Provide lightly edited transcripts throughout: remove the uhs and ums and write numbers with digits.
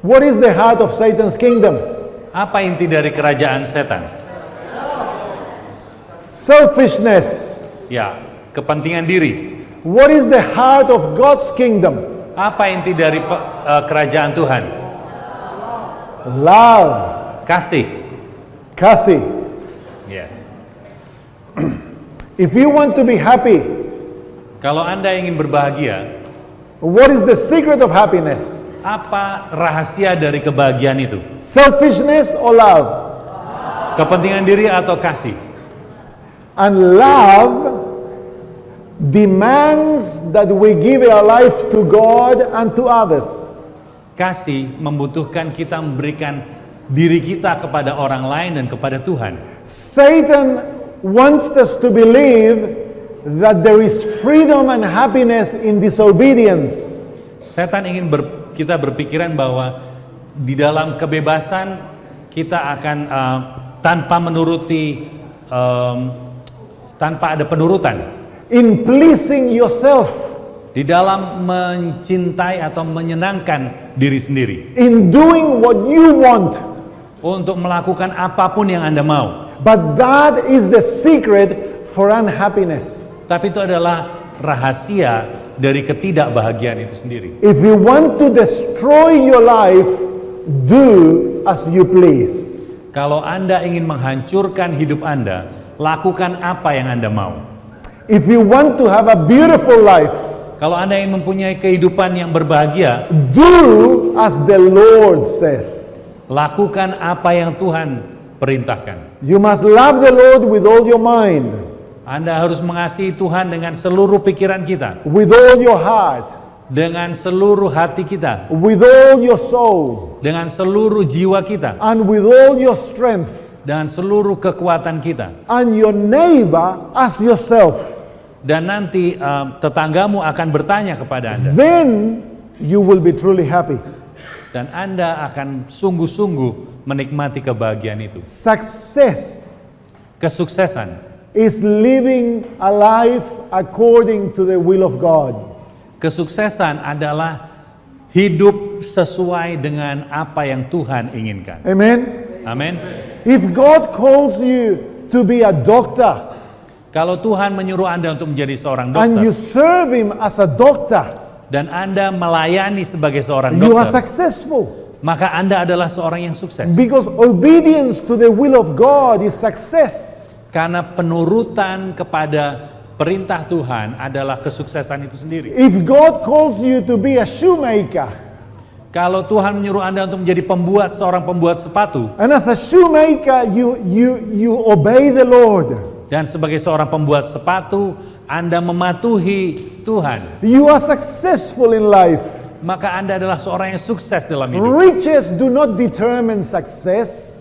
What is the heart of Satan's kingdom? Apa inti dari kerajaan setan? Selfishness. Ya, kepentingan diri. What is the heart of God's kingdom? Apa inti dari kerajaan Tuhan? Love. Kasih. Kasih. Yes. If you want to be happy, Kalau Anda ingin berbahagia, what is the secret of happiness? apa rahasia dari kebahagiaan itu? Selfishness or love? Kepentingan diri atau kasih? And love demands that we give our life to God and to others. Kasih membutuhkan kita memberikan diri kita kepada orang lain dan kepada Tuhan. Satan wants us to believe that there is freedom and happiness in disobedience. Setan ingin kita berpikiran bahwa di dalam kebebasan kita akan tanpa menuruti, tanpa ada penurutan. In pleasing yourself. Di dalam mencintai atau menyenangkan diri sendiri. In doing what you want. Untuk melakukan apapun yang Anda mau. But that is the secret for unhappiness. Tapi itu adalah rahasia dari ketidakbahagiaan itu sendiri. If you want to destroy your life, do as you please. Kalau Anda ingin menghancurkan hidup Anda, lakukan apa yang Anda mau. If you want to have a beautiful life, kalau Anda ingin mempunyai kehidupan yang berbahagia, do as the Lord says. Lakukan apa yang Tuhan perintahkan. You must love the Lord with all your mind. Anda harus mengasihi Tuhan dengan seluruh pikiran kita. With all your heart. Dengan seluruh hati kita. With all your soul. Dengan seluruh jiwa kita. And with all your strength. Dan seluruh kekuatan kita. And your neighbor as yourself. Dan nanti tetanggamu akan bertanya kepada Anda. Then you will be truly happy. Dan Anda akan sungguh-sungguh menikmati kebahagiaan itu. Success. Kesuksesan is living a life according to the will of God. Kesuksesan adalah hidup sesuai dengan apa yang Tuhan inginkan. Amen. Amin. If God calls you to be a doctor, kalau Tuhan menyuruh Anda untuk menjadi seorang dokter, and you serve Him as a doctor, dan Anda melayani sebagai seorang you are dokter, successful. maka Anda adalah seorang yang sukses. Because obedience to the will of God is success. Karena penurutan kepada perintah Tuhan adalah kesuksesan itu sendiri. If God calls you to be a shoemaker, kalau Tuhan menyuruh Anda untuk menjadi seorang pembuat sepatu, and as a shoemaker you obey the Lord, dan sebagai seorang pembuat sepatu Anda mematuhi Tuhan, you are successful in life. Maka Anda adalah seorang yang sukses dalam hidup. Riches do not determine success.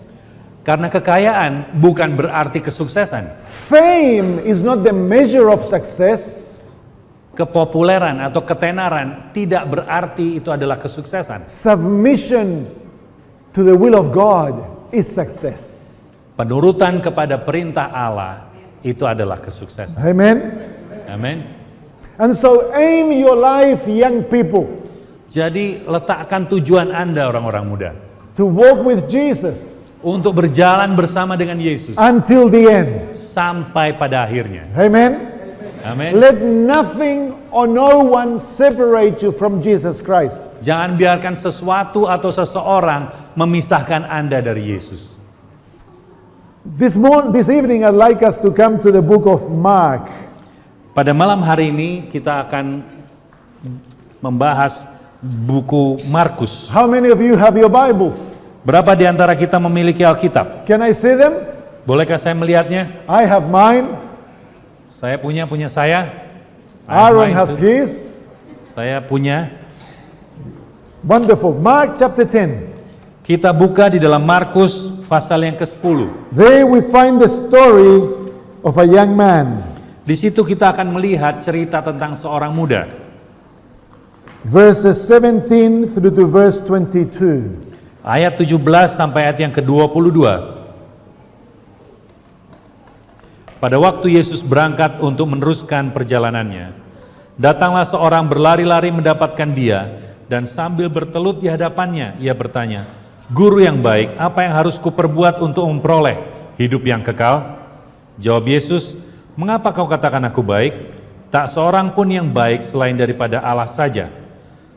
Karena kekayaan bukan berarti kesuksesan. Fame is not the measure of success. Kepopuleran atau ketenaran tidak berarti itu adalah kesuksesan. Submission to the will of God is success. Penurutan kepada perintah Allah itu adalah kesuksesan. Amen. Amen. And so aim your life, young people. Jadi letakkan tujuan Anda orang-orang muda. To walk with Jesus. Untuk berjalan bersama dengan Yesus. Until the end. Sampai pada akhirnya. Amen. Amen. Let nothing or no one separate you from Jesus Christ. Jangan biarkan sesuatu atau seseorang memisahkan Anda dari Yesus. This evening I'd like us to come to the book of Mark. Pada malam hari ini kita akan membahas buku Markus. How many of you have your Bibles? Berapa di antara kita memiliki Alkitab? Can I see them? Bolehkah saya melihatnya? I have mine. Saya punya saya. Aaron has his. Saya punya. Wonderful. Mark chapter 10. Kita buka di dalam Markus pasal yang ke-10. There we find the story of a young man. Di situ kita akan melihat cerita tentang seorang muda. Verses 17 through to verse 22. Ayat 17 sampai ayat yang ke-22. Pada waktu Yesus berangkat untuk meneruskan perjalanannya, datanglah seorang berlari-lari mendapatkan dia dan sambil bertelut di hadapannya, ia bertanya, "Guru yang baik, apa yang harus kuperbuat untuk memperoleh hidup yang kekal?" Jawab Yesus, "Mengapa kau katakan aku baik? Tak seorang pun yang baik selain daripada Allah saja.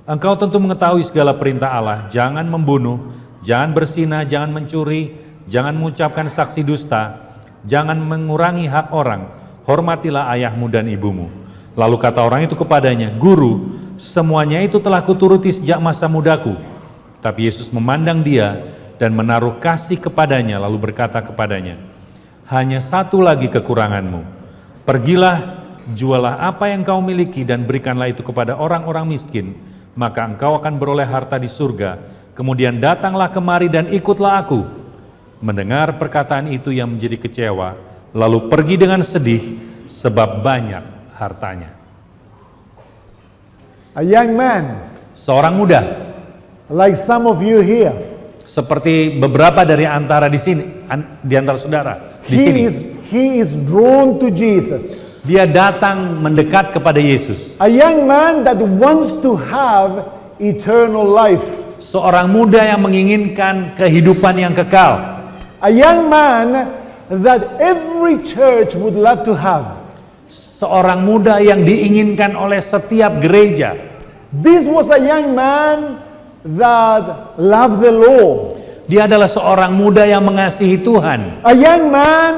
Engkau tentu mengetahui segala perintah Allah, jangan membunuh, jangan berzinah, jangan mencuri, jangan mengucapkan saksi dusta, jangan mengurangi hak orang, hormatilah ayahmu dan ibumu." Lalu kata orang itu kepadanya, "Guru, semuanya itu telah kuturuti sejak masa mudaku." Tapi Yesus memandang dia dan menaruh kasih kepadanya, lalu berkata kepadanya, "Hanya satu lagi kekuranganmu. Pergilah, jualah apa yang kau miliki dan berikanlah itu kepada orang-orang miskin, maka engkau akan beroleh harta di surga. Kemudian datanglah kemari dan ikutlah aku." Mendengar perkataan itu ia menjadi kecewa, lalu pergi dengan sedih sebab banyak hartanya. A young man, Seorang muda, like some of you here, seperti beberapa dari antara di sini, di antara saudara di sini. he is drawn to Jesus. Dia datang mendekat kepada Yesus. A young man that wants to have eternal life. Seorang muda yang menginginkan kehidupan yang kekal. A young man that every church would love to have. Seorang muda yang diinginkan oleh setiap gereja. This was a young man that loved the Lord. Dia adalah seorang muda yang mengasihi Tuhan. A young man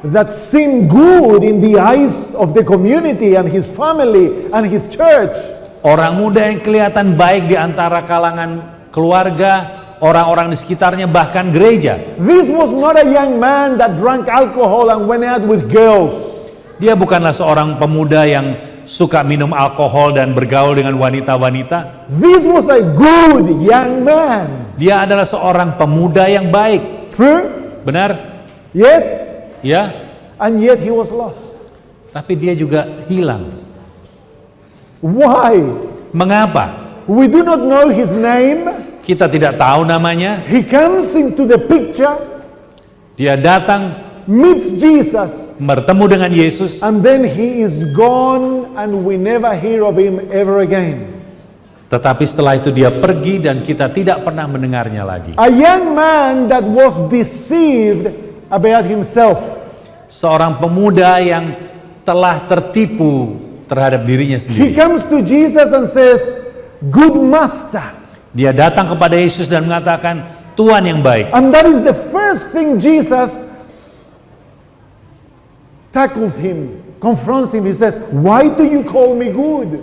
that seemed good in the eyes of the community and his family and his church. Orang muda yang kelihatan baik di antara kalangan keluarga, orang-orang di sekitarnya, bahkan gereja. This was not a young man that drank alcohol and went out with girls. Dia bukanlah seorang pemuda yang suka minum alkohol dan bergaul dengan wanita-wanita. This was a good young man. Dia adalah seorang pemuda yang baik. True? Benar? Yes? Ya. And yet he was lost. Tapi dia juga hilang. Why? Mengapa? We do not know his name. Kita tidak tahu namanya. He comes into the picture, Dia datang meets Jesus, bertemu dengan Yesus, and then he is gone and we never hear of him ever again. tetapi setelah itu dia pergi dan kita tidak pernah mendengarnya lagi. A young man that was deceived about himself. Seorang pemuda yang telah tertipu terhadap dirinya He sendiri. comes to Jesus and says, "Good master." Dia datang kepada Yesus dan mengatakan, "Tuhan yang baik." And that is the first thing Jesus tackles him, confronts him. He says, "Why do you call me good?"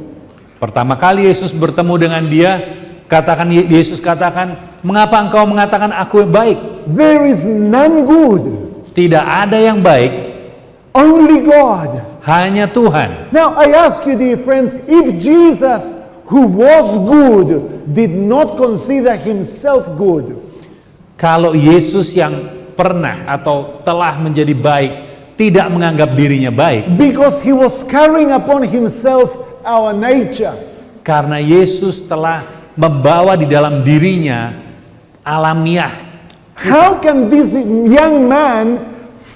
Pertama kali Yesus bertemu dengan dia, Yesus katakan, "Mengapa engkau mengatakan aku yang baik?" There is none good, Tidak ada yang baik, only God. hanya Tuhan. Now I ask you, dear friends, if Jesus, who was good, did not consider himself good, Kalau Yesus yang pernah atau telah menjadi baik tidak menganggap dirinya baik, because he was carrying upon himself our nature, karena Yesus telah membawa di dalam dirinya alamiah. how can this young man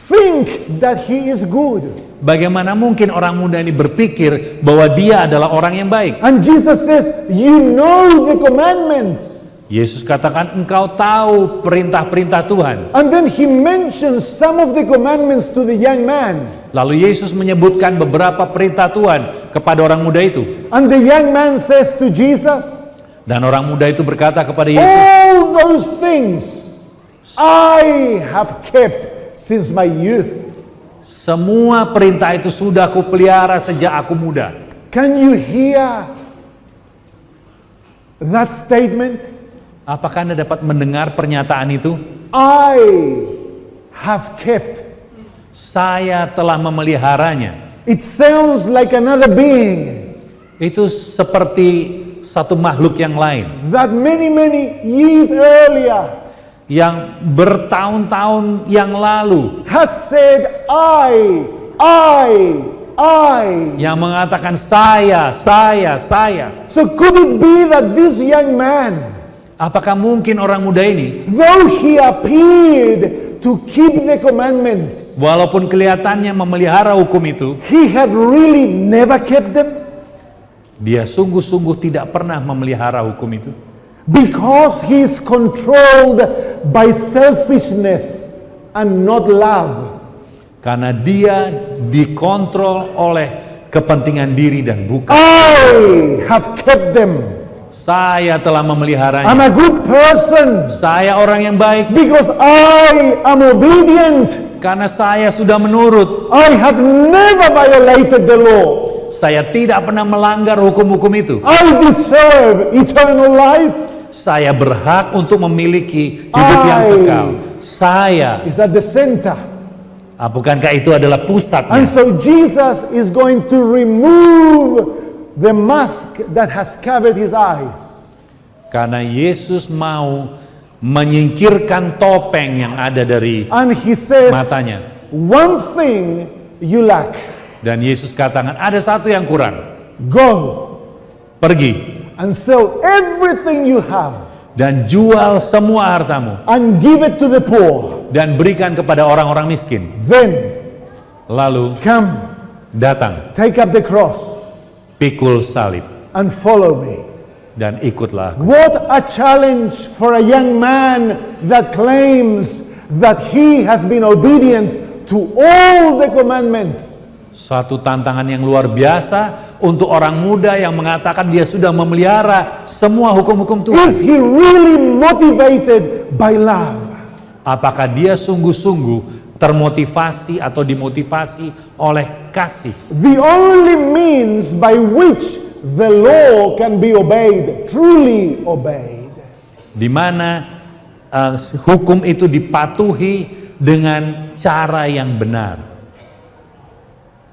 think that he is good? Bagaimana mungkin orang muda ini berpikir bahwa dia adalah orang yang baik? And Jesus says, "You know the commandments." Yesus katakan, engkau tahu perintah-perintah Tuhan. And then he mentions some of the commandments to the young man. Lalu Yesus menyebutkan beberapa perintah Tuhan kepada orang muda itu. And the young man says to Jesus, Dan orang muda itu berkata kepada Yesus, "All those things I have kept since my youth." semua perintah itu sudah kupelihara sejak aku muda. Can you hear that statement? Apakah Anda dapat mendengar pernyataan itu? I have kept. Saya telah memeliharanya. It sounds like another being Itu seperti satu makhluk yang lain that many years earlier yang bertahun-tahun yang lalu had said, I, yang mengatakan saya. So could it be that this young man, Apakah mungkin orang muda ini, though he appeared to keep the commandments, walaupun kelihatannya memelihara hukum itu, he had really never kept them? Dia sungguh-sungguh tidak pernah memelihara hukum itu. Because he is controlled by selfishness and not love. Karena dia dikontrol oleh kepentingan diri dan bukan. I have kept them. Saya telah memeliharanya. I'm a good person Saya orang yang baik because I am obedient. karena saya sudah menurut. I have never violated the law. Saya tidak pernah melanggar hukum-hukum itu. I deserve eternal life. Saya berhak untuk memiliki hidup yang kekal. Saya, Is at the center. bukankah itu adalah pusatnya? And so Jesus is going to remove the mask that has covered his eyes. Karena Yesus mau menyingkirkan topeng yang ada dari And he says, matanya. one thing you lack. Dan Yesus katakan, ada satu yang kurang. Go Pergi and sell everything you have dan jual semua hartamu and give it to the poor. dan berikan kepada orang-orang miskin. Then Lalu come, datang, take up the cross pikul salib and follow me. dan ikutlah. What a challenge for a young man that claims that he has been obedient to all the commandments. Suatu tantangan yang luar biasa untuk orang muda yang mengatakan dia sudah memelihara semua hukum-hukum Tuhan. Is he really motivated by love? Apakah dia sungguh-sungguh termotivasi atau dimotivasi oleh kasih? The only means by which the law can be obeyed, truly obeyed. Di mana hukum itu dipatuhi dengan cara yang benar.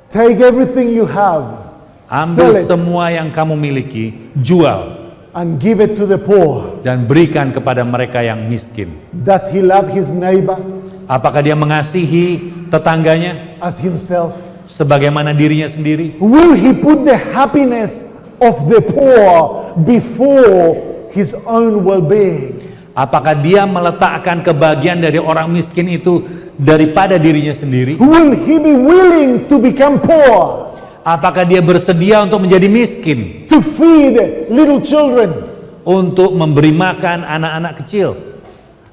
Take everything you have, sell Ambil it, semua yang kamu miliki, jual and give it to the poor. dan berikan kepada mereka yang miskin. Does he love his neighbor Apakah dia mengasihi tetangganya as himself? sebagaimana dirinya sendiri? Will he put the happiness of the poor before his own well-being? Apakah dia meletakkan kebahagiaan dari orang miskin itu daripada dirinya sendiri? Will he be willing to become poor, Apakah dia bersedia untuk menjadi miskin, to feed little children? untuk memberi makan anak-anak kecil?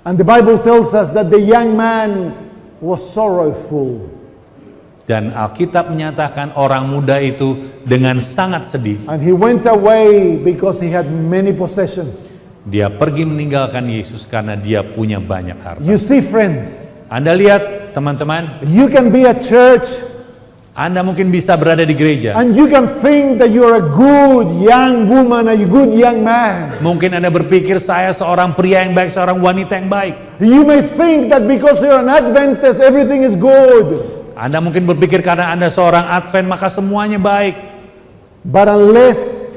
And the Bible tells us that the young man was sorrowful. Dan Alkitab menyatakan orang muda itu dengan sangat sedih. And he went away because he had many possessions. Dia pergi meninggalkan Yesus karena dia punya banyak harta. You see, friends, Anda lihat teman-teman, you can be at church Anda mungkin bisa berada di gereja. and you can think that you're a good young woman, a good young man. Mungkin Anda berpikir saya seorang pria yang baik, seorang wanita yang baik. You may think that because you're an Adventist, everything is good. Anda mungkin berpikir karena Anda seorang Advent maka semuanya baik. But unless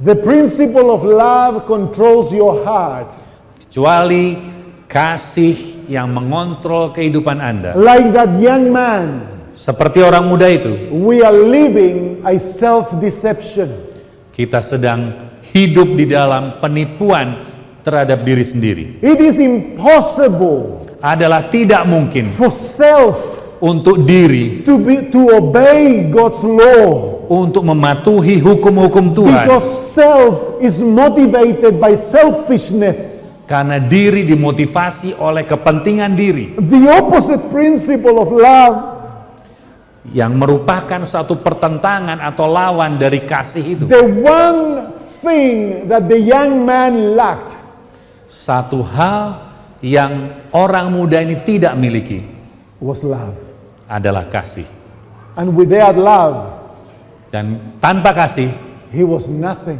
the principle of love controls your heart, Kecuali kasih yang mengontrol kehidupan Anda. like that young man, Seperti orang muda itu, we are living a self-deception. kita sedang hidup di dalam penipuan terhadap diri sendiri. It is impossible Adalah tidak mungkin for self untuk diri to obey God's law, untuk mematuhi hukum-hukum Tuhan. because self is motivated by selfishness. Karena diri dimotivasi oleh kepentingan diri. The opposite principle of love Yang merupakan satu pertentangan atau lawan dari kasih itu. the one thing that the young man lacked Satu hal yang orang muda ini tidak miliki was love. adalah kasih. And without love, Dan tanpa kasih, he was nothing.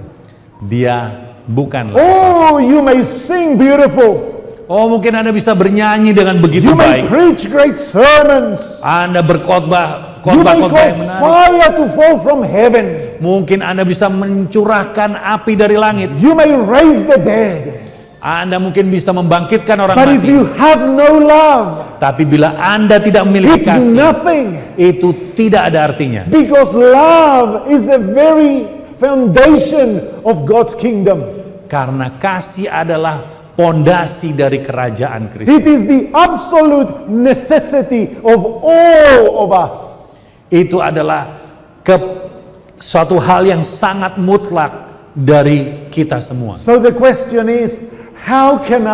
dia bukanlah. Oh, you may sing beautiful. Oh, mungkin Anda bisa bernyanyi dengan begitu You may baik. preach great sermons. Anda berkhotbah You may khotbah call yang menarik. fire to fall from heaven. Mungkin Anda bisa mencurahkan api dari langit. You may raise the dead. Anda mungkin bisa membangkitkan orang But if mati. you have no love, Tapi bila Anda tidak memiliki it's kasih, nothing. itu tidak ada artinya. Because love is the very foundation of God's kingdom. Karena kasih adalah pondasi dari kerajaan Kristus. It is the absolute necessity of all of us. Itu adalah suatu hal yang sangat mutlak dari kita semua. So the question is, how can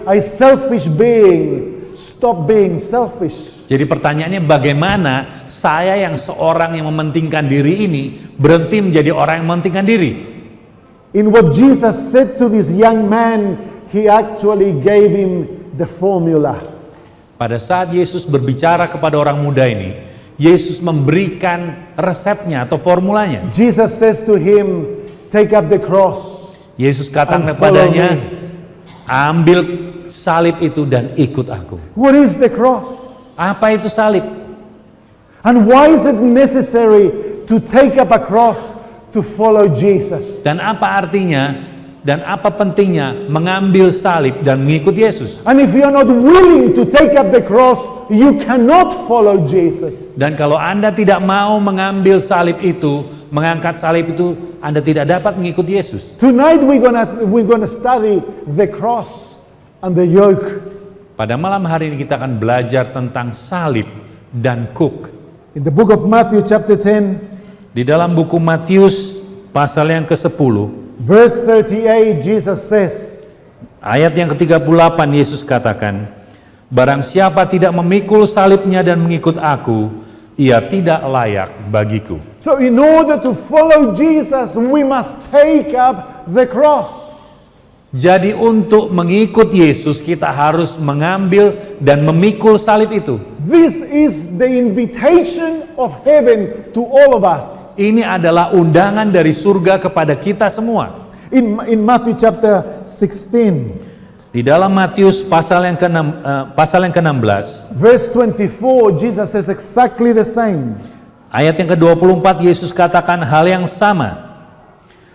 a selfish being, stop being selfish? Jadi pertanyaannya, bagaimana saya yang seorang yang mementingkan diri ini berhenti menjadi orang yang mementingkan diri? In what Jesus said to this young man, he actually gave him the formula. Pada saat Yesus berbicara kepada orang muda ini, Yesus memberikan resepnya atau formulanya. Jesus says to him, take up the cross. Yesus katakan And follow kepadanya, me. ambil salib itu dan ikut aku. What is the cross? Apa itu salib? And why is it necessary to take up a cross to follow Jesus? Dan apa artinya dan apa pentingnya mengambil salib dan mengikut Yesus? And if you're not willing to take up the cross, you cannot follow Jesus. Dan kalau Anda tidak mau mengambil salib itu, mengangkat salib itu, Anda tidak dapat mengikuti Yesus. Tonight we're gonna study the cross and the yoke. Pada malam hari ini kita akan belajar tentang salib dan kuk. In the book of Matthew chapter 10, Di dalam buku Matius pasal yang ke-10, verse 38, Jesus says, ayat yang ke-38 Yesus katakan, barang siapa tidak memikul salibnya dan mengikut aku, ia tidak layak bagiku. so in order to follow Jesus, we must take up the cross. Jadi untuk mengikut Yesus kita harus mengambil dan memikul salib itu. This is the invitation of heaven to all of us. Ini adalah undangan dari surga kepada kita semua. In Matthew chapter 16, Di dalam Matius pasal yang ke-16, verse 24, Jesus says exactly the same. ayat yang ke-24 Yesus katakan hal yang sama.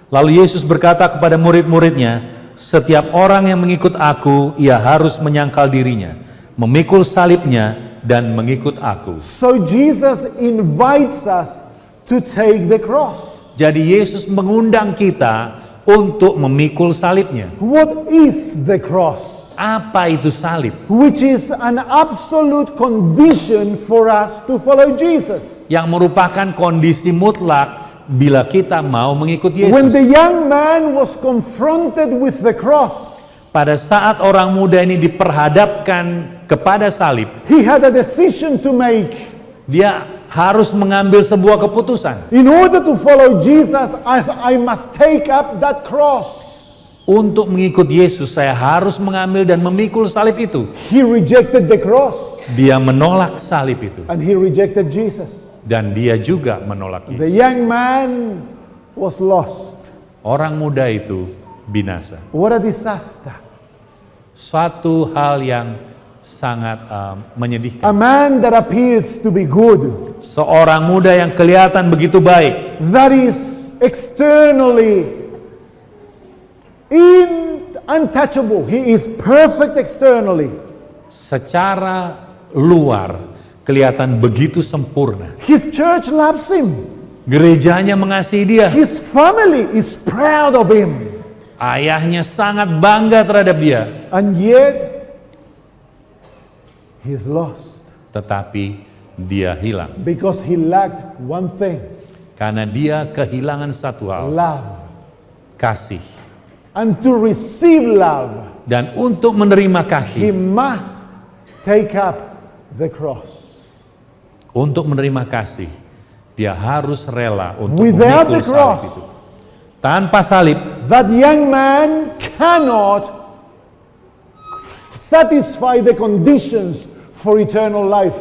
Lalu Yesus berkata kepada murid-muridnya, setiap orang yang mengikut aku, ia harus menyangkal dirinya, memikul salibnya dan mengikut aku. So Jesus invites us to take the cross. Jadi Yesus mengundang kita untuk memikul salibnya. What is the cross? Apa itu salib? Which is an absolute condition for us to follow Jesus. Yang merupakan kondisi mutlak bila kita mau mengikuti When the Yesus. young man was confronted with the cross, Pada saat orang muda ini diperhadapkan kepada salib, he had a decision to make. dia harus mengambil sebuah keputusan. In order to follow Jesus, I must take up that cross. Untuk mengikut Yesus, saya harus mengambil dan memikul salib itu. He rejected the cross Dia menolak salib itu. and he rejected Jesus. Dan dia juga menolak The Yesus. young man was lost. Orang muda itu binasa. What a disaster. Suatu hal yang sangat menyedihkan. A man that appears to be good, Seorang muda yang kelihatan begitu baik, that is externally untouchable. He is perfect externally. secara luar kelihatan begitu sempurna. His church loves him. Gerejanya mengasihi dia. His family is proud of him. Ayahnya sangat bangga terhadap dia. And yet, he is lost Tetapi dia hilang. because he lacked one thing: Karena dia kehilangan satu hal, love. kasih. And to receive love, Dan untuk menerima he kasih, must take up the cross. untuk menerima kasih, dia harus rela untuk Without the memikul cross, salib itu. Tanpa salib, that young man cannot satisfy the conditions for eternal life.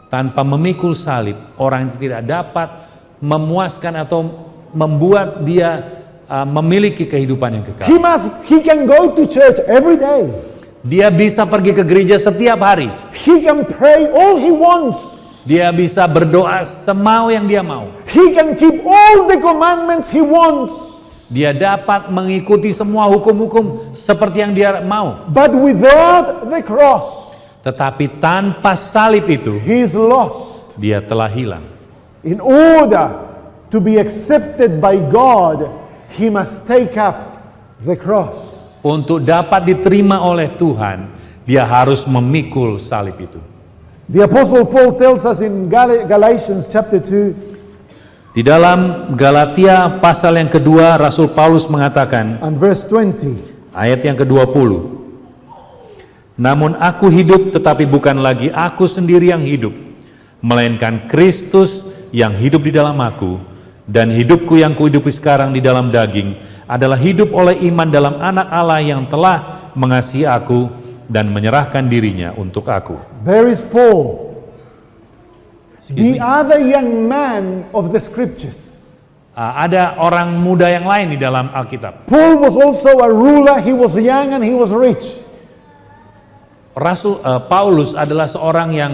tanpa memikul salib, orang itu tidak dapat memuaskan atau membuat dia memiliki kehidupan yang kekal. He can go to church every day. Dia bisa pergi ke gereja setiap hari. He can pray all he wants. Dia bisa berdoa semau yang dia mau. He can keep all the commandments he wants. Dia dapat mengikuti semua hukum-hukum seperti yang dia mau. But without the cross, Tetapi tanpa salib itu, he is lost. dia telah hilang. In order to be accepted by God, he must take up the cross. Untuk dapat diterima oleh Tuhan, dia harus memikul salib itu. The Apostle Paul tells us in Galatians chapter 2, Di dalam Galatia pasal yang kedua, Rasul Paulus mengatakan, and verse 20, ayat yang ke-20, namun aku hidup, tetapi bukan lagi aku sendiri yang hidup, melainkan Kristus yang hidup di dalam aku, dan hidupku yang kuhidupi sekarang di dalam daging adalah hidup oleh iman dalam Anak Allah yang telah mengasihi aku dan menyerahkan dirinya untuk aku. there is Paul, the other young man of the scriptures. Ada orang muda yang lain di dalam Alkitab. Paul was also a ruler. He was young and he was rich. Rasul Paulus adalah seorang yang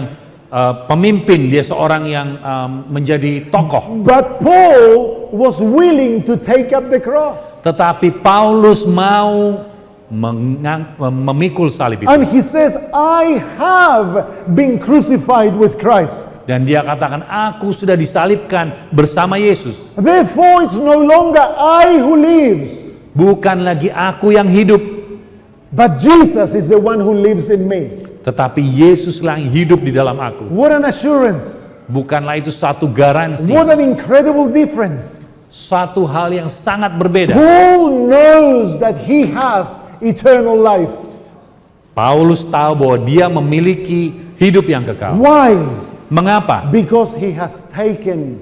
pemimpin, dia seorang yang menjadi tokoh. But Paul was willing to take up the cross. Tetapi Paulus mau memikul salib itu. And he says, I have been crucified with Christ. Dan dia katakan, aku sudah disalibkan bersama Yesus. Therefore it's no longer I who lives, Bukan lagi aku yang hidup, but Jesus is the one who lives in me. tetapi Yesuslah yang hidup di dalam aku. What an assurance. Bukanlah itu suatu garansi, What an incredible difference. suatu hal yang sangat berbeda. Paul knows that he has eternal life. Paulus tahu bahwa dia memiliki hidup yang kekal. Why? Mengapa? Because he has taken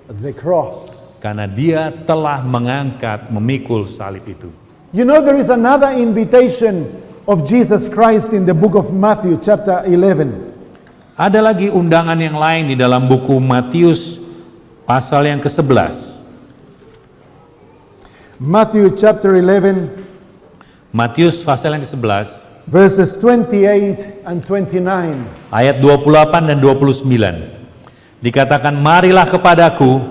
the cross. Karena dia telah mengangkat, memikul salib itu. You know, there is another invitation of Jesus Christ in the book of Matthew chapter 11. Ada lagi undangan yang lain di dalam buku Matius pasal yang ke-11. Matthew chapter 11 Matius pasal yang ke-11 verses 28 and 29. ayat 28 dan 29. Dikatakan, marilah kepadaku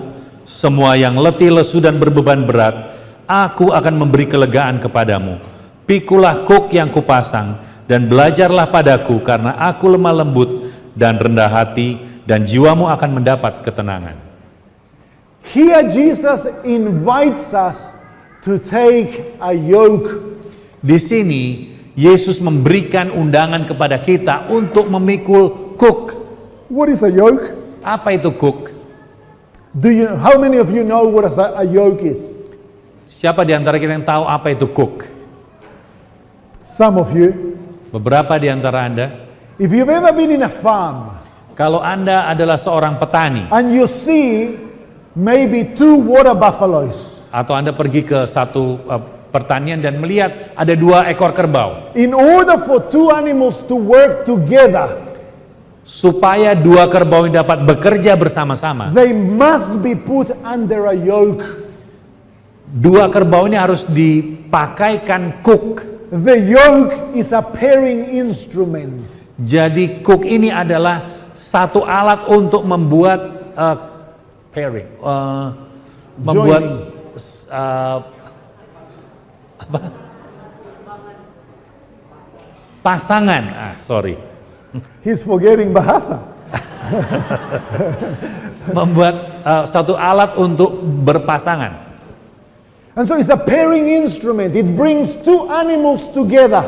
semua yang letih, lesu dan berbeban berat, aku akan memberi kelegaan kepadamu. Pikulah kuk yang kupasang dan belajarlah padaku, karena aku lemah lembut dan rendah hati, dan jiwamu akan mendapat ketenangan. Here Jesus invites us to take a yoke. Di sini Yesus memberikan undangan kepada kita untuk memikul kuk. What is a yoke? Apa itu kuk? How many of you know what a yoke is? Siapa di antara kita yang tahu apa itu kuk? Some of you. Beberapa di antara Anda. If you've ever been in a farm Kalau Anda adalah seorang petani, and you see maybe 2 water buffaloes, atau Anda pergi ke satu pertanian dan melihat ada 2 ekor kerbau, in order for 2 animals to work together, supaya 2 kerbau ini dapat bekerja bersama-sama, they must be put under a yoke. 2 kerbau ini harus dipakaikan kuk. The yoke is a pairing instrument. Jadi kuk ini adalah satu alat untuk membuat pairing, membuat pasangan. Sorry. He's forgetting bahasa. Membuat satu alat untuk berpasangan. And so it's a pairing instrument. It brings 2 animals together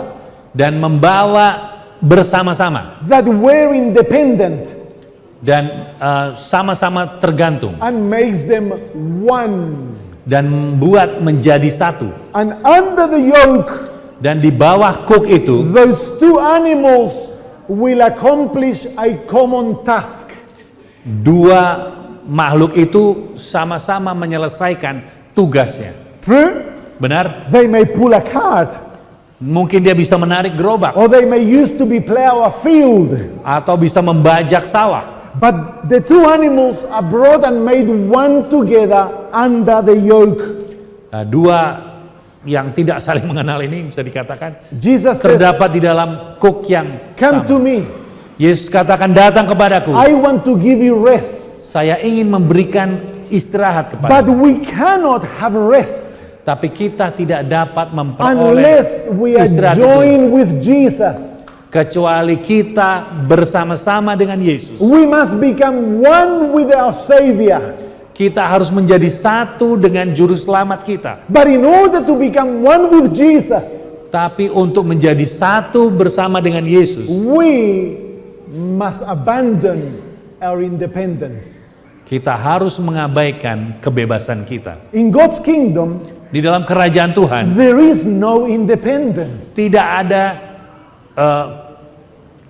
Dan membawa bersama-sama. that were independent Dan sama-sama tergantung. and makes them one. Dan membuat menjadi satu. And under the yoke, Dan di bawah kuk itu, those 2 animals will accomplish a common task. 2 makhluk itu sama-sama menyelesaikan tugasnya. True? Benar? They may pull a cart, Mungkin dia bisa menarik gerobak, or they may use to be plow a field. atau bisa membajak sawah. But the 2 animals are brought and made one together under the yoke. 2 yang tidak saling mengenal ini bisa dikatakan Jesus says, terdapat di dalam kuk yang come to sama. me. Yesus katakan, datang kepadaku. I want to give you rest. Saya ingin memberikan istirahat But kepada. we cannot have rest Tapi kita tidak dapat memperoleh unless we are istirahat itu, joined with Jesus. kecuali kita bersama-sama dengan Yesus. We must become one with our Savior. Kita harus menjadi satu dengan juru selamat kita. But in order to become one with Jesus, Tapi untuk menjadi satu bersama dengan Yesus, we must abandon our independence. Kita harus mengabaikan kebebasan kita. In God's kingdom, Di dalam kerajaan Tuhan there is no independence. tidak ada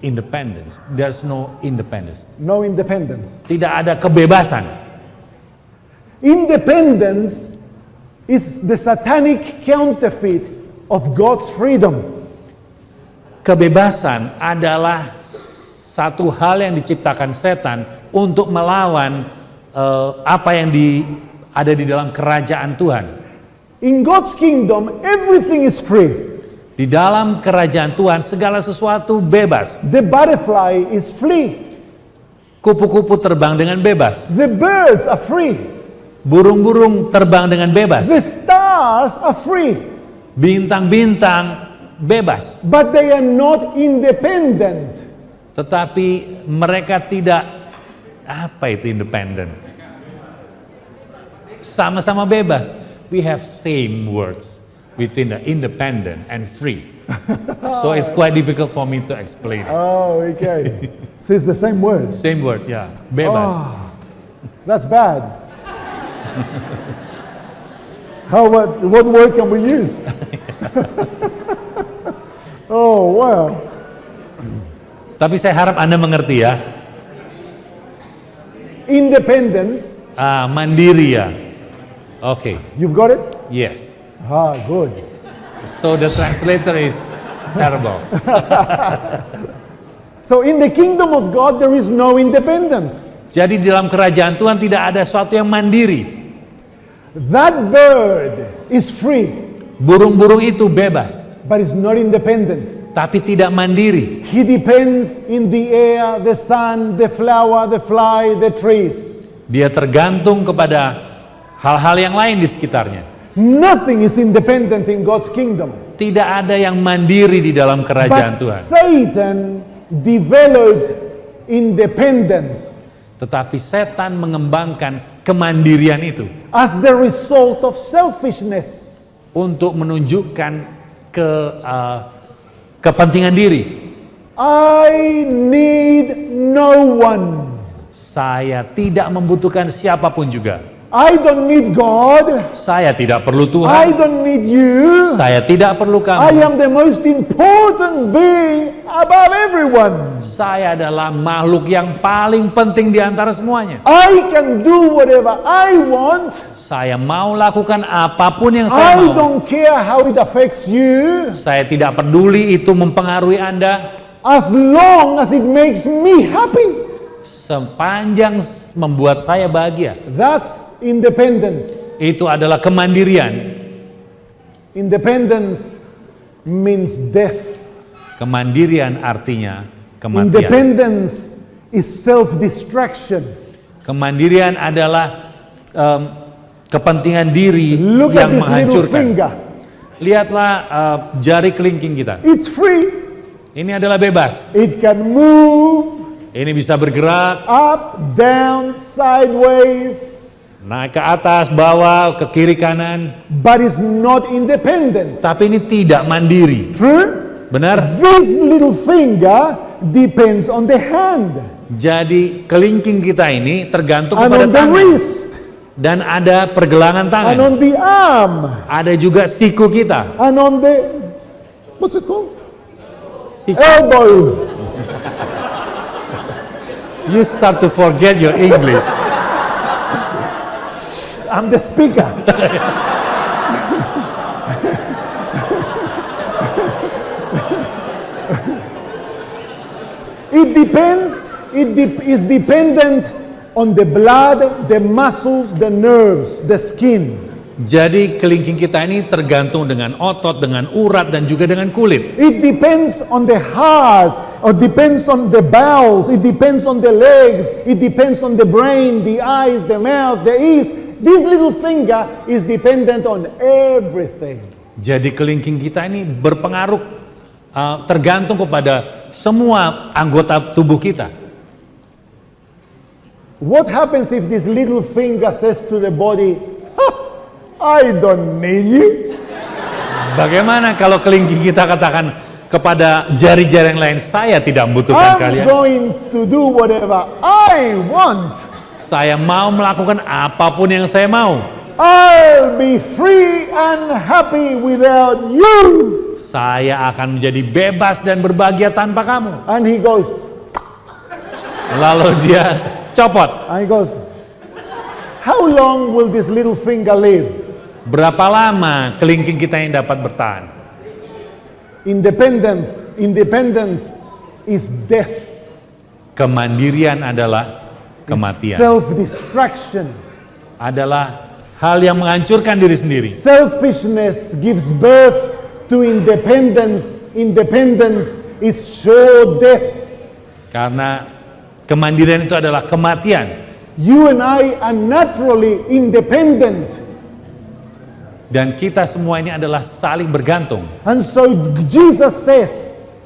independence. There's no independence. No independence. Tidak ada kebebasan. Independence is the satanic counterfeit of God's freedom. Kebebasan adalah satu hal yang diciptakan setan untuk melawan apa yang ada di dalam kerajaan Tuhan. In God's kingdom, everything is free. Di dalam kerajaan Tuhan segala sesuatu bebas. The butterfly is free. Kupu-kupu terbang dengan bebas. The birds are free. Burung-burung terbang dengan bebas. The stars are free. Bintang-bintang bebas. But they are not independent. Tetapi mereka tidak, apa itu independen? Sama-sama bebas. We have same words between the independent and free. So it's quite difficult for me to explain it. Oh, okay. So it's the same word. Same word, ya, bebas. Oh, that's bad. What word can we use? Oh, wow. Tapi saya harap Anda mengerti ya, Independence. mandiri ya. Oke, You've got it? yes. Ah, good. So the translator is terrible. So in the kingdom of God, there is no independence. Jadi di dalam kerajaan Tuhan tidak ada sesuatu yang mandiri. That bird is free, Burung-burung itu bebas, but is not independent. tapi tidak mandiri. He depends in the air, the sun, the flower, the fly, the trees. Dia tergantung kepada hal-hal yang lain di sekitarnya. Nothing is independent in God's kingdom. Tidak ada yang mandiri di dalam kerajaan But Tuhan. Satan developed independence Tetapi setan mengembangkan kemandirian itu as the result of selfishness. untuk menunjukkan kepentingan diri. I need no one. Saya tidak membutuhkan siapapun juga. I don't need God. Saya tidak perlu I Tuhan. don't need you. Saya tidak perlu I kamu. am the most important being above everyone. Saya adalah makhluk yang paling penting di antara semuanya. I can do whatever I want. Saya mau lakukan apapun yang I saya mau. don't care how it affects you, Saya tidak peduli itu mempengaruhi Anda, as long as it makes me happy. sepanjang membuat saya bahagia. That's independence. Itu adalah kemandirian. Independence means death. Kemandirian artinya kematian. Independence is self-distraction. Kemandirian adalah kepentingan diri Look at yang this little menghancurkan. finger. Lihatlah jari kelingking kita. It's free. Ini adalah bebas. It can move Ini bisa bergerak, up, down, sideways, naik ke atas, bawah, ke kiri, kanan. but it's not independent. Tapi ini tidak mandiri. True? Benar? This little finger depends on the hand Jadi kelingking kita ini tergantung and kepada on the tangan. wrist Dan ada pergelangan and tangan. on the arm Ada juga siku kita. and on the, what's it called? Siku. Elbow. You start to forget your English. I'm the speaker. It depends, is dependent on the blood, the muscles, the nerves, the skin. Jadi kelingking kita ini tergantung dengan otot, dengan urat, dan juga dengan kulit. It depends on the heart, or depends on the bowels, it depends on the legs, it depends on the brain, the eyes, the mouth, the ears. This little finger is dependent on everything. Jadi kelingking kita ini berpengaruh, tergantung kepada semua anggota tubuh kita. What happens if this little finger says to the body, I don't need you? Bagaimana kalau kelingking kita katakan kepada jari-jari yang lain, saya tidak membutuhkan I'm kalian. going to do whatever I want. Saya mau melakukan apapun yang saya mau. I'll be free and happy without you. Saya akan menjadi bebas dan berbahagia tanpa kamu. And he goes, Lalu dia copot. and he goes, how long will this little finger live? Berapa lama kelingking kita yang dapat bertahan? Independence is death. Kemandirian adalah Is kematian. self-destruction. Adalah hal yang menghancurkan diri sendiri. Selfishness gives birth to independence. Independence is sure death. Karena kemandirian itu adalah kematian. You and I are naturally independent. Dan kita semua ini adalah saling bergantung. And so Jesus says,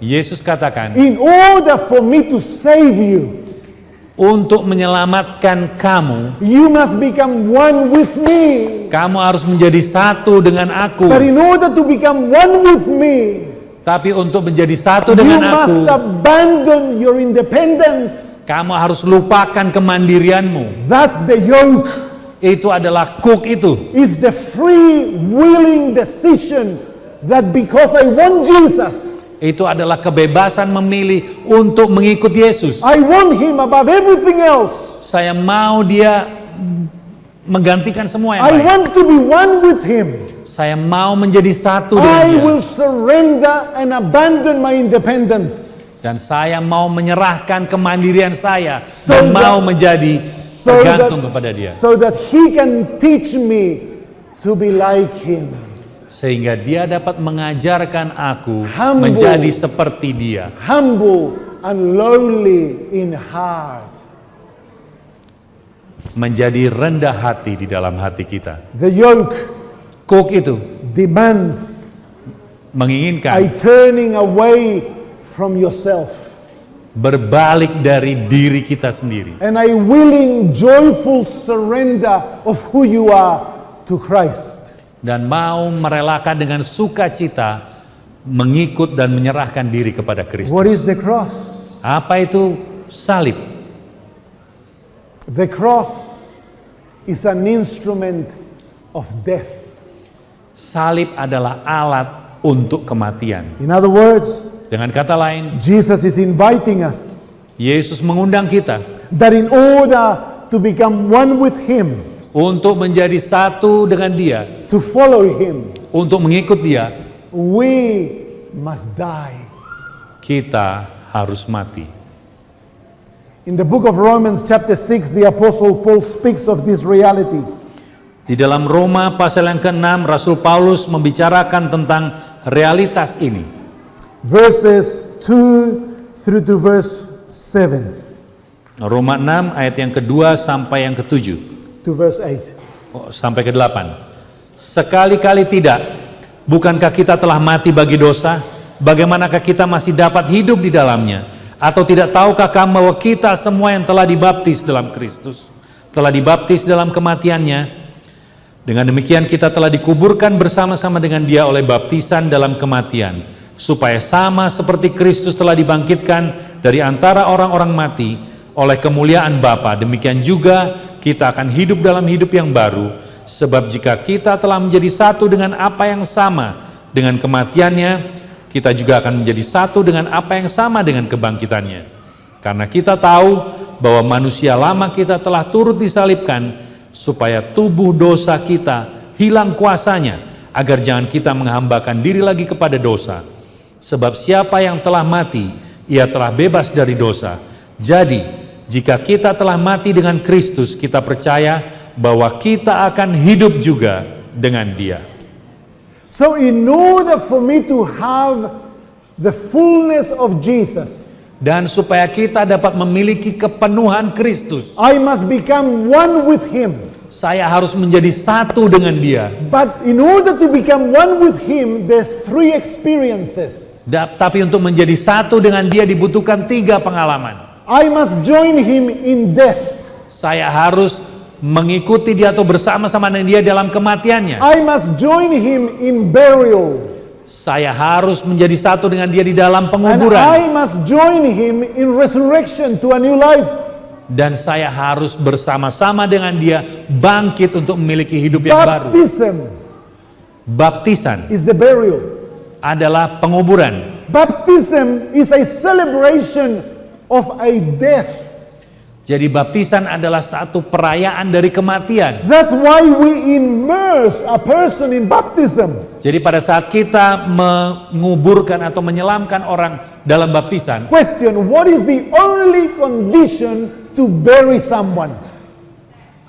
Yesus katakan, in order for me to save you, untuk menyelamatkan kamu, you must become one with me. kamu harus menjadi satu dengan aku. But in order to become one with me, Tapi untuk menjadi satu you dengan must aku, abandon your independence. kamu harus lupakan kemandirianmu. That's the yoke. Itu adalah kuk itu. Is the free willing decision that because I want Jesus, Itu adalah kebebasan memilih untuk mengikut Yesus. I want him above everything else. Saya mau dia menggantikan semua yang I lain. want to be one with him. Saya mau menjadi satu I dengan dia. will surrender and abandon my independence Dan saya mau menyerahkan kemandirian saya So dan that- mau menjadi tergantung kepada dia. so that he can teach me to be like him. Sehingga dia dapat mengajarkan aku Humble. menjadi seperti dia. Humble and lowly in heart. Menjadi rendah hati di dalam hati kita. The yoke Kuk itu demands a menginginkan turning away from yourself berbalik dari diri kita sendiri. and a willing, joyful surrender of who you are to Christ. Dan mau merelakan dengan sukacita mengikut dan menyerahkan diri kepada Kristus. What is the cross? Apa itu salib? The cross is an instrument of death. Salib adalah alat untuk kematian. In other words, Dengan kata lain, Jesus is inviting us Yesus mengundang kita that in order to become one with him, untuk menjadi satu dengan dia, to follow him, untuk mengikut dia, we must die. kita harus mati. In the book of Romans chapter 6, the Apostle Paul speaks of this reality. Di dalam Roma pasal yang ke-6, Rasul Paulus membicarakan tentang realitas ini. Verses 2 through to verse 7 Roma 6 ayat yang kedua sampai yang ke-7. to verse 8. Sampai ke-8. Sekali-kali tidak, bukankah kita telah mati bagi dosa? Bagaimanakah kita masih dapat hidup di dalamnya? Atau tidak tahukah kamu bahwa kita semua yang telah dibaptis dalam Kristus telah dibaptis dalam kematiannya? Dengan demikian kita telah dikuburkan bersama-sama dengan dia oleh baptisan dalam kematian, supaya sama seperti Kristus telah dibangkitkan dari antara orang-orang mati oleh kemuliaan Bapa, demikian juga kita akan hidup dalam hidup yang baru. Sebab jika kita telah menjadi satu dengan apa yang sama dengan kematiannya, kita juga akan menjadi satu dengan apa yang sama dengan kebangkitannya. Karena kita tahu bahwa manusia lama kita telah turut disalibkan, supaya tubuh dosa kita hilang kuasanya, agar jangan kita menghambakan diri lagi kepada dosa. Sebab siapa yang telah mati, ia telah bebas dari dosa. Jadi, jika kita telah mati dengan Kristus, kita percaya bahwa kita akan hidup juga dengan Dia. So in order for me to have the fullness of Jesus, Dan supaya kita dapat memiliki kepenuhan Kristus, I must become one with him. saya harus menjadi satu dengan Dia. But in order to become one with him, there's 3 experiences. Tapi untuk menjadi satu dengan Dia dibutuhkan 3 pengalaman. I must join him in death. Saya harus mengikuti Dia atau bersama-sama dengan Dia dalam kematiannya. I must join him in burial. Saya harus menjadi satu dengan Dia di dalam And I penguburan. must join him in resurrection to a new life. Dan saya harus bersama-sama dengan dia bangkit untuk memiliki hidup yang baru. Baptisan is the burial. adalah penguburan. Baptism is a celebration of a death. Jadi baptisan adalah satu perayaan dari kematian. That's why we immerse a person in baptism. Jadi pada saat kita menguburkan atau menyelamkan orang dalam baptisan, Question, what is the only condition to bury someone?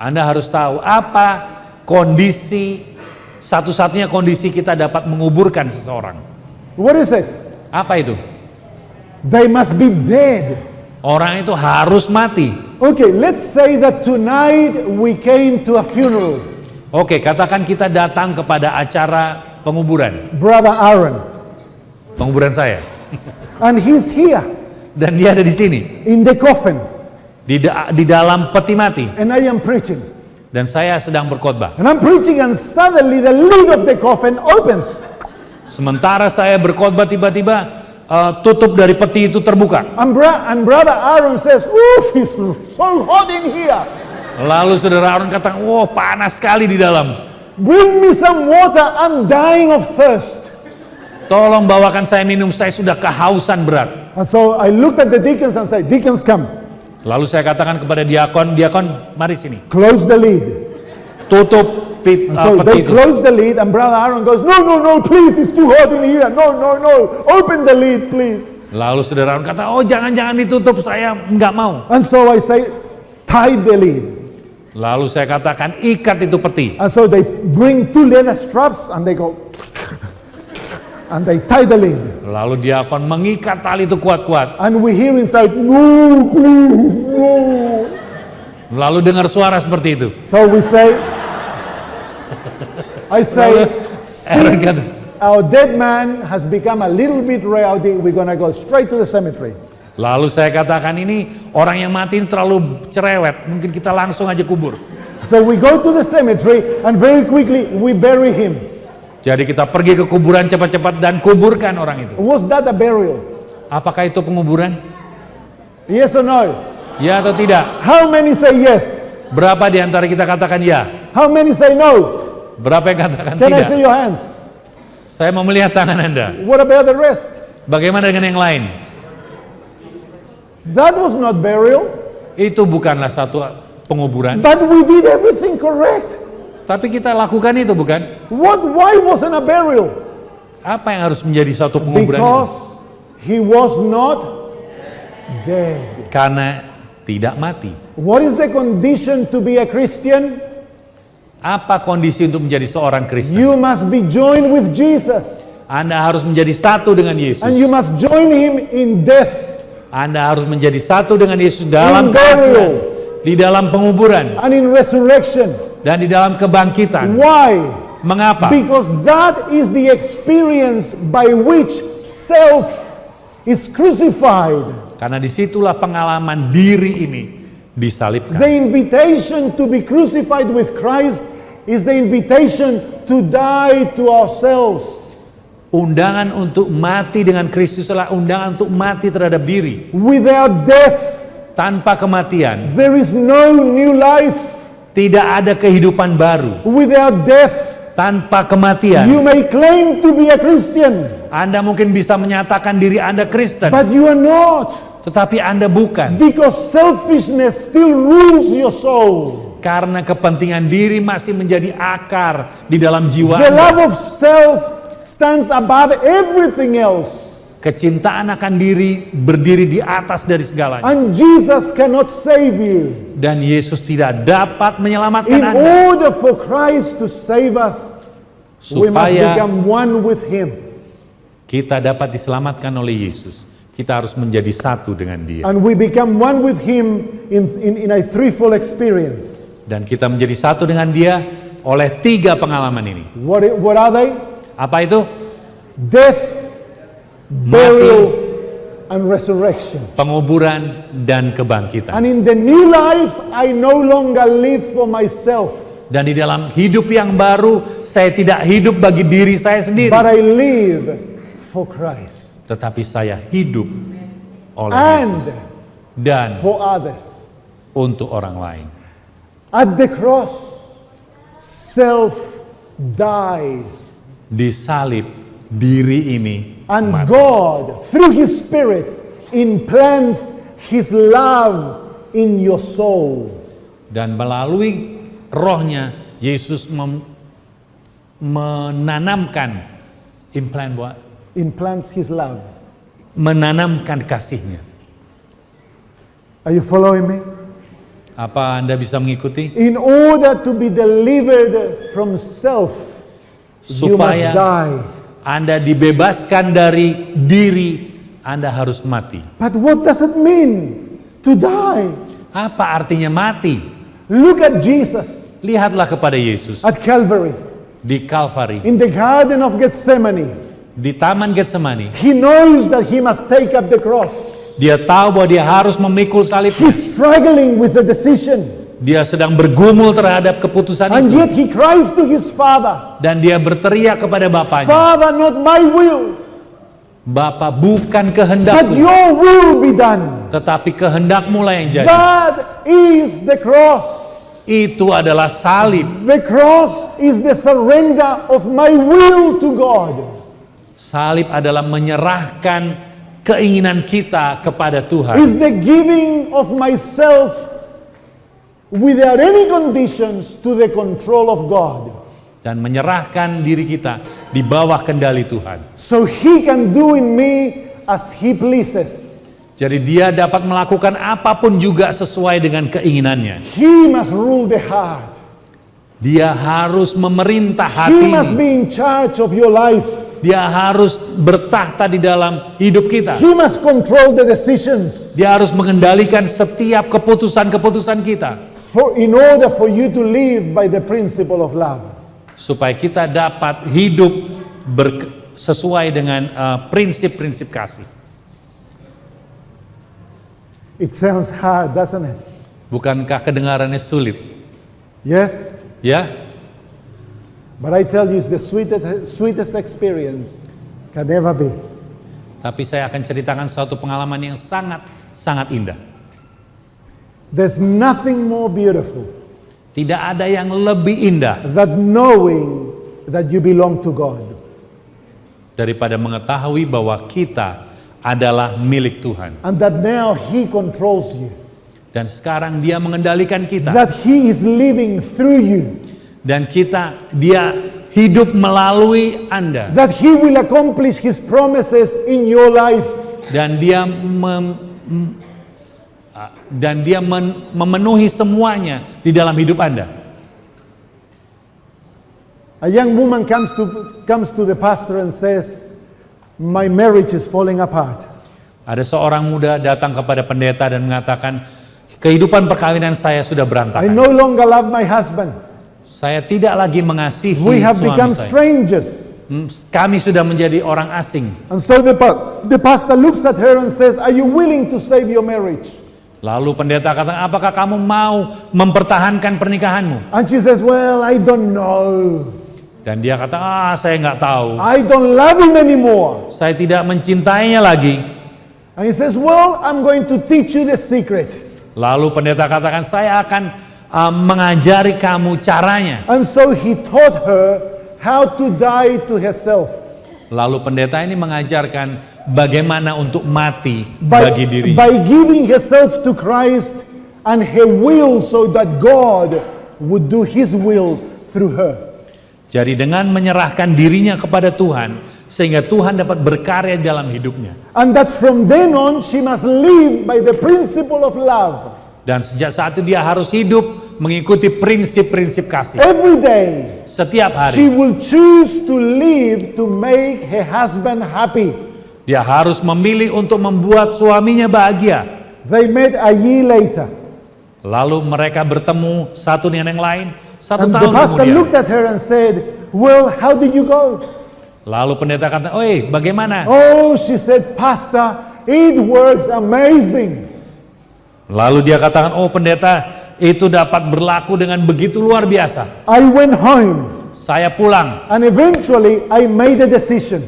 Anda harus tahu apa kondisi, satu-satunya kondisi kita dapat menguburkan seseorang. What is it? Apa itu? They must be dead. Orang itu harus mati. Okay, let's say that tonight we came to a funeral. Oke, katakan kita datang kepada acara penguburan. Brother Aaron. Penguburan saya. And he's here Dan dia ada di sini. in the coffin. Di dalam peti mati. And I am preaching. Dan saya sedang berkhotbah. And I'm preaching and suddenly the lid of the coffin opens. Sementara saya berkhotbah tiba-tiba tutup dari peti itu terbuka. And Brother Aaron says, "Oof, it's so hot in here. Lalu saudara Aaron kata, "Wow, panas sekali di dalam. Bring me some water, I'm dying of thirst." Tolong bawakan saya minum, saya sudah kehausan berat." And so I looked at the deacons and said, "Deacons, come. Lalu saya katakan kepada diakon, "Diakon, mari sini. Close the lid." Tutup And so they peti itu." close the lid and Brother Aaron goes, "No, no, no, please, it's too hot in here. No, no, no. Open the lid, please." Lalu saudara Aaron kata, "Oh, jangan ditutup, saya nggak mau." And so I say, "Tie the lid." Lalu saya katakan, "Ikat itu peti." And so they bring 2 leather straps and they go, and they tie the lid. Lalu diakon mengikat tali itu kuat-kuat. And we hear inside, "No, please, no." Lalu dengar suara seperti itu. So we say, I say, Aaron kata, since our dead man has become a little bit rowdy, we're gonna go straight to the cemetery. Lalu saya katakan, ini orang yang mati ini terlalu cerewet, mungkin kita langsung aja kubur. So we go to the cemetery and very quickly we bury him. Jadi kita pergi ke kuburan cepat-cepat dan kuburkan orang itu. Was that a burial? Apakah itu penguburan? Yes or no? Ya atau tidak? How many say yes? Berapa di antara kita katakan ya? How many say no? Berapa yang katakan Can I tidak? see your hands? Saya mau melihat tangan Anda. What about the rest? Bagaimana dengan yang lain? That was not burial, Itu bukanlah satu penguburan. but we did everything correct. Tapi kita lakukan itu bukan? Why wasn't a burial? Apa yang harus menjadi satu penguburan itu? Because he was not dead. Karena tidak mati. What is the condition to be a Christian? Apa kondisi untuk menjadi seorang Kristen? You must be joined with Jesus. Anda harus menjadi satu dengan Yesus. And you must join him in death, Anda harus menjadi satu dengan Yesus dalam in burial, kematian, di dalam penguburan, and in resurrection. dan di dalam kebangkitan. Why? Mengapa? Because that is the experience by which self is crucified. Karena disitulah pengalaman diri ini disalibkan. The invitation to be crucified with Christ is the invitation to die to ourselves. Undangan untuk mati dengan Kristus adalah undangan untuk mati terhadap diri. Without death, Tanpa kematian, there is no new life. tidak ada kehidupan baru. Without death, Tanpa kematian, you may claim to be a Christian, Anda mungkin bisa menyatakan diri Anda Kristen, but you are not. tetapi Anda bukan. Because selfishness still rules your soul. Karena kepentingan diri masih menjadi akar di dalam jiwa The Anda. love of self stands above everything else. Kecintaan akan diri berdiri di atas dari segalanya. And Jesus cannot save you. Dan Yesus tidak dapat menyelamatkan In Anda. order for Christ to save us, we must Supaya become one with him. kita dapat diselamatkan oleh Yesus, kita harus menjadi satu dengan Dia. And we become one with him in a threefold experience. Dan kita menjadi satu dengan Dia oleh 3 pengalaman ini. What are they? Apa itu? Death, burial, and resurrection. Penguburan dan kebangkitan. And in the new life, I no longer live for myself, Dan di dalam hidup yang baru, saya tidak hidup bagi diri saya sendiri, but I live for Christ tetapi saya hidup oleh and Yesus dan for others. untuk orang lain. At the cross, self dies. Di salib, diri ini And mati. God, through His Spirit, implants His love in your soul. Dan melalui rohnya, Yesus menanamkan, implant what? Implants His love. Menanamkan kasihnya. Are you following me? Apa Anda bisa mengikuti? In order to be delivered from self, you must Supaya die. Anda dibebaskan dari diri, Anda harus mati. But what does it mean to die? Apa artinya mati? Look at Jesus Lihatlah kepada Yesus at Calvary, di Kalvari, in the Garden of Gethsemane. di Taman Getsemani. He knows that he must take up the cross. Dia tahu bahwa dia harus memikul salib. He's struggling with the decision. Dia sedang bergumul terhadap keputusan And itu. yet he cries to his father, Dan dia berteriak kepada Bapaknya, Father, not my will, Bapa, bukan but kehendakmu, your will be done. tetapi kehendakmu lah yang jadi. That is the cross. Itu adalah salib. The cross is the surrender of my will to God. Salib adalah menyerahkan keinginan kita kepada Tuhan. Is the giving of myself without any conditions to the control of God. Dan menyerahkan diri kita di bawah kendali Tuhan. So He can do in me as He pleases. Jadi dia dapat melakukan apapun juga sesuai dengan keinginannya. He must rule the heart. Dia harus memerintah He must hati. be in charge of your life. Dia harus bertahta di dalam hidup kita. He must control the decisions Dia harus mengendalikan setiap keputusan-keputusan kita. in order for you to live by the principle of love. Supaya kita dapat hidup sesuai dengan prinsip-prinsip kasih. It sounds hard, doesn't it? Bukankah kedengarannya sulit? Yes? Ya? But I tell you, it's the sweetest experience can ever be. Tapi saya akan ceritakan suatu pengalaman yang sangat indah. There's nothing more beautiful Tidak ada yang lebih indah than knowing that you belong to God. daripada mengetahui bahwa kita adalah milik Tuhan. And that now He controls you. Dan sekarang dia mengendalikan kita. That He is living through you. Dan dia hidup melalui Anda. That He will accomplish His promises in your life. Dan dia memenuhi semuanya di dalam hidup Anda. A young woman comes to the pastor and says, my marriage is falling apart. Ada seorang muda datang kepada pendeta dan mengatakan, kehidupan perkawinan saya sudah I berantakan. no longer love my husband. Saya tidak lagi mengasihi We have suami become saya. strangers. Kami sudah menjadi orang asing. And so the pastor looks at her and says, are you willing to save your marriage? Lalu pendeta kata, apakah kamu mau mempertahankan pernikahanmu? And she says, well, I don't know. Dan dia kata, saya nggak tahu. I don't love him anymore. Saya tidak mencintainya lagi. And he says, well, I'm going to teach you the secret. Lalu pendeta katakan, saya akan mengajari kamu caranya. And so he taught her how to die to herself. Lalu pendeta ini mengajarkan bagaimana untuk mati bagi dirinya. By giving herself to Christ and her will so that God would do His will through her. Jadi dengan menyerahkan dirinya kepada Tuhan, sehingga Tuhan dapat berkarya dalam hidupnya. And that from then on she must live by the principle of love. Dan sejak saat itu dia harus hidup mengikuti prinsip-prinsip kasih. Every day Setiap she hari will choose to live to make her husband happy. dia harus memilih untuk membuat suaminya bahagia. They met a year later. Lalu mereka bertemu satu dengan yang lain 1 And the tahun pastor kemudian. looked at her and said, well, how did you go? Lalu pendeta kata, oi bagaimana? Oh, she said, Pastor, it works amazing. Lalu dia katakan, oh pendeta, itu dapat berlaku dengan begitu luar biasa. I went home Saya pulang, and eventually I made a decision.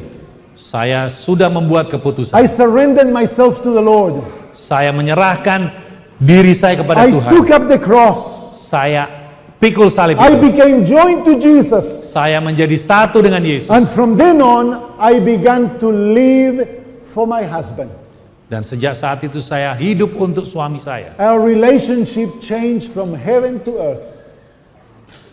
saya sudah membuat keputusan. I surrendered myself to the Lord. Saya menyerahkan diri saya kepada I Tuhan. took up the cross. Saya pikul salib I itu. became joined to Jesus. Saya menjadi satu dengan Yesus. And from then on, I began to live for my husband. Dan sejak saat itu saya hidup untuk suami saya. Our relationship changed from heaven to earth.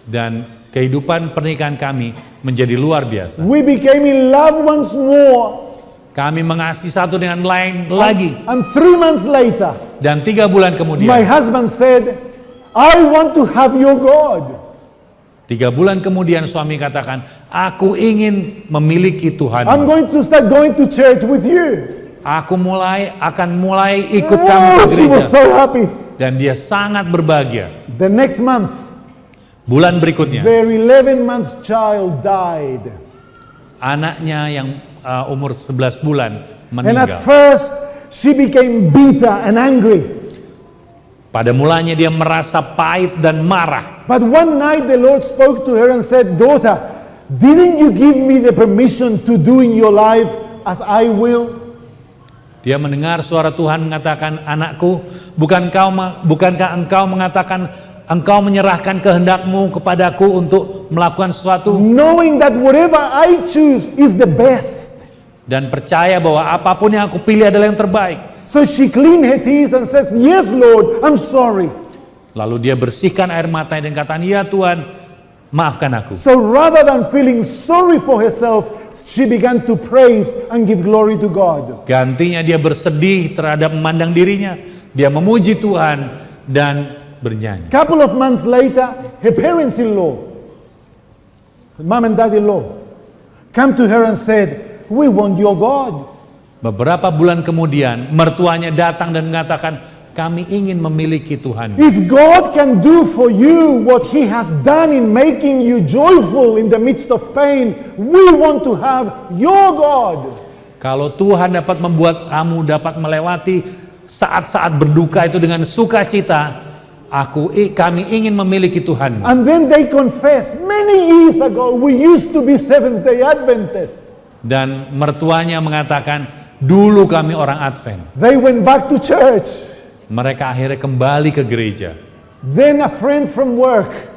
Dan kehidupan pernikahan kami menjadi luar biasa. We became in love once more. Kami mengasihi satu dengan lain lagi. And 3 months later, Dan 3 bulan kemudian, my husband said, I want to have your God. 3 bulan kemudian suami katakan, aku ingin memiliki I'm Tuhan. going to start going to church with you. Aku akan mulai ikut kamu Oh, ke she was gereja. so happy. Dan dia sangat berbahagia. The next month, Bulan berikutnya, their 11-month child died. anaknya yang umur 11 bulan And at meninggal. first, she became bitter and angry. Pada mulanya dia merasa pahit dan marah. But one night the Lord spoke to her and said, Daughter, didn't you give me the permission to do in your life as I will? Dia mendengar suara Tuhan mengatakan, anakku, bukankah engkau mengatakan engkau menyerahkan kehendakmu kepadaku untuk melakukan sesuatu? Knowing that whatever I choose is the best. Dan percaya bahwa apapun yang aku pilih adalah yang terbaik. So she cleaned her tears and said, Yes, Lord, I'm sorry. Lalu dia bersihkan air matanya dan katakan, ya Tuhan, maafkan aku. So rather than feeling sorry for herself, she began to praise and give glory to God. Gantinya dia bersedih terhadap memandang dirinya. Dia memuji Tuhan dan bernyanyi. Couple of months later, her parents-in-law, mom and dad-in-law, come to her and said, We want your God. Beberapa bulan kemudian, mertuanya datang dan mengatakan, kami ingin memiliki Tuhan. If God can do for you what He has done in making you joyful in the midst of pain, we want to have your God. Kalau Tuhan dapat membuat kamu dapat melewati saat-saat berduka itu dengan sukacita, kami ingin memiliki Tuhan. And then they confess, many years ago we used to be Seventh-day Adventists. Dan mertuanya mengatakan, dulu kami orang Advent. They went back to church. Mereka akhirnya kembali ke gereja. Then a friend from work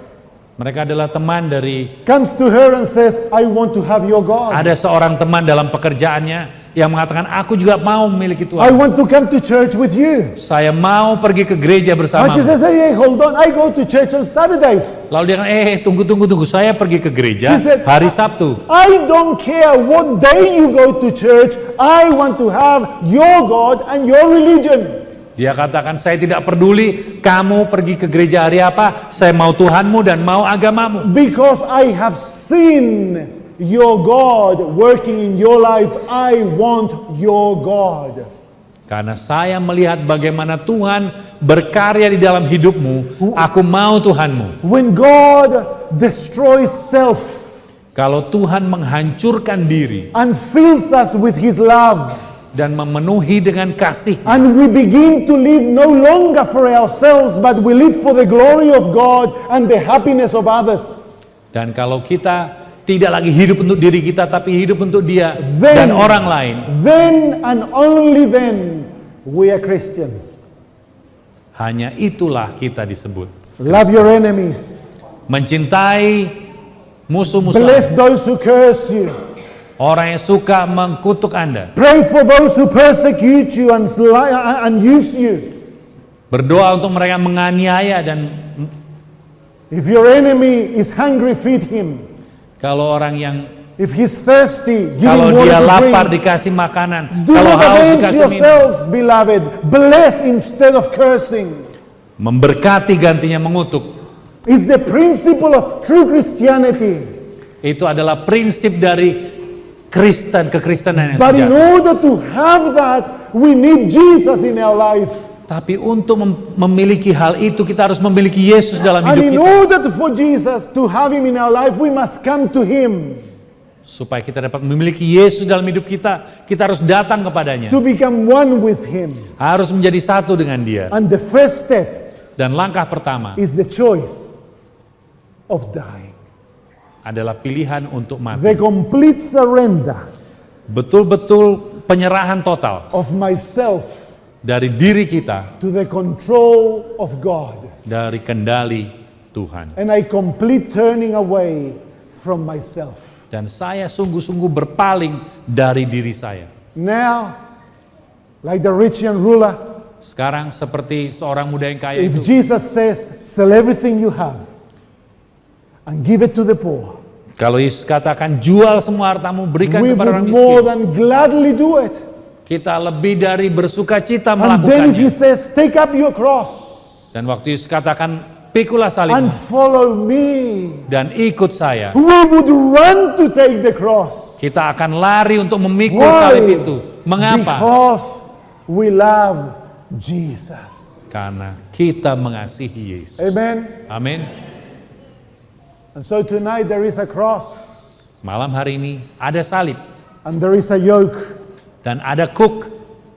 Mereka adalah teman dari, comes to her and says, I want to have your God. ada seorang teman dalam pekerjaannya yang mengatakan, aku juga mau memiliki I Tuhan. want to come to church with you. Saya mau pergi ke gereja And she bersamamu. says, hey, hold on, I go to church on Saturdays. Lalu dia kata, tunggu, saya pergi ke gereja She said, hari Sabtu. I don't care what day you go to church, I want to have your God and your religion. Dia katakan, saya tidak peduli kamu pergi ke gereja hari apa, saya mau Tuhanmu dan mau agamamu. Because I have seen your God working in your life, I want your God. Karena saya melihat bagaimana Tuhan berkarya di dalam hidupmu, aku mau Tuhanmu. When God destroys self Kalau Tuhan menghancurkan diri and fills us with His love, dan memenuhi dengan kasih, and we begin to live no longer for ourselves, but we live for the glory of God and the happiness of others. dan kalau kita tidak lagi hidup untuk diri kita, tapi hidup untuk Dia Then- dan orang lain, Then and only then we are Christians. hanya itulah kita disebut Love your enemies. mencintai musuh-musuh, Bless those who curse you. orang yang suka mengkutuk Anda. Pray for those who persecute you and use you. Berdoa untuk mereka yang menganiaya, dan If your enemy is hungry, feed him. kalau orang yang If he's thirsty, give kalau him water dia to lapar drink. dikasih makanan, Do kalau not haus avenge dikasih minum. yourselves, beloved. Bless instead of cursing. Memberkati gantinya mengutuk. It's the principle of true Christianity. Itu adalah prinsip dari kekristenan yang But in sejati. order to have that, we need Jesus in our life. Tapi untuk memiliki hal itu, kita harus memiliki Yesus dalam And hidup in kita. order for Jesus to have Him in our life, we must come to Him. Supaya kita dapat memiliki Yesus dalam hidup kita, kita harus datang kepadanya. To become one with Him. Harus menjadi satu dengan Dia. And the first step Dan langkah pertama is the choice of dying. adalah pilihan untuk mati. The complete surrender Betul-betul penyerahan total of myself dari diri kita, to the control of God. dari kendali Tuhan. And I complete turning away from myself. Dan saya sungguh-sungguh berpaling dari diri saya. Now, like the rich young ruler, Sekarang seperti seorang muda yang kaya if itu, Jesus says, sell everything you have and give it to the poor, kalau Yesus katakan jual semua hartamu, berikan we kepada orang would more miskin, than gladly do it. kita lebih dari bersuka cita And then if he melakukannya. says, take up your cross Dan waktu Yesus katakan, pikulah and salibmu follow me, dan ikut saya, we would run to take the cross. kita akan lari untuk memikul Why? salib itu. Mengapa? Because we love Jesus. Karena kita mengasihi Yesus. Amen. Amin. And so tonight there is a cross Malam hari ini ada salib and there is a yoke, dan ada kuk,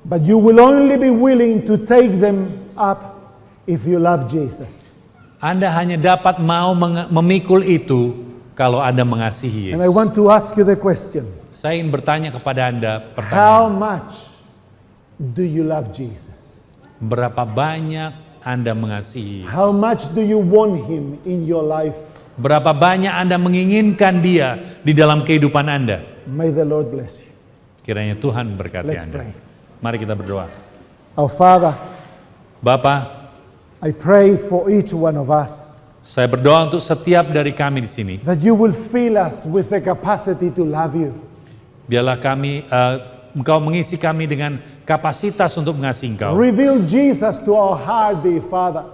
but you will only be willing to take them up if you love Jesus. Anda hanya dapat mau memikul itu kalau Anda mengasihi And I Yesus. want to ask you the question, Saya ingin bertanya kepada Anda how pertanyaan. much do you love Jesus? Berapa banyak Anda mengasihi Yesus? How much do you want him in your life? Berapa banyak Anda menginginkan dia di dalam kehidupan Anda? May the Lord bless you. Kiranya Tuhan berkati Let's Anda. pray. Mari kita berdoa. Our Father, Bapa, I pray for each one of us saya berdoa untuk setiap dari kami di sini. that you will fill us with the capacity to love you. Biarlah kami, Engkau mengisi kami dengan kapasitas untuk mengasihi Engkau. Reveal Jesus to our heart, dear Father.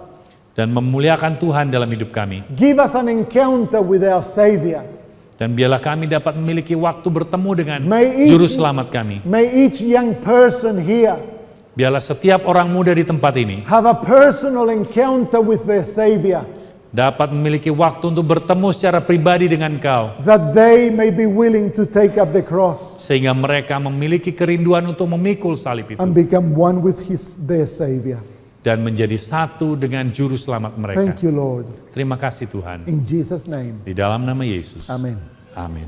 Dan memuliakan Tuhan dalam hidup kami. Give us an encounter with our Savior. Dan biarlah kami dapat memiliki waktu bertemu dengan May Juru each, Selamat kami. may each young person here Biarlah setiap orang muda di tempat ini have a personal encounter with their Savior, dapat memiliki waktu untuk bertemu secara pribadi dengan Engkau. that they may be willing to take up the cross Sehingga mereka memiliki kerinduan untuk memikul salib itu. and become one with their Savior. Dan menjadi satu dengan Juru Selamat mereka. Thank you, Lord. Terima kasih Tuhan. In Jesus' name, Di dalam nama Yesus. amen. Amin.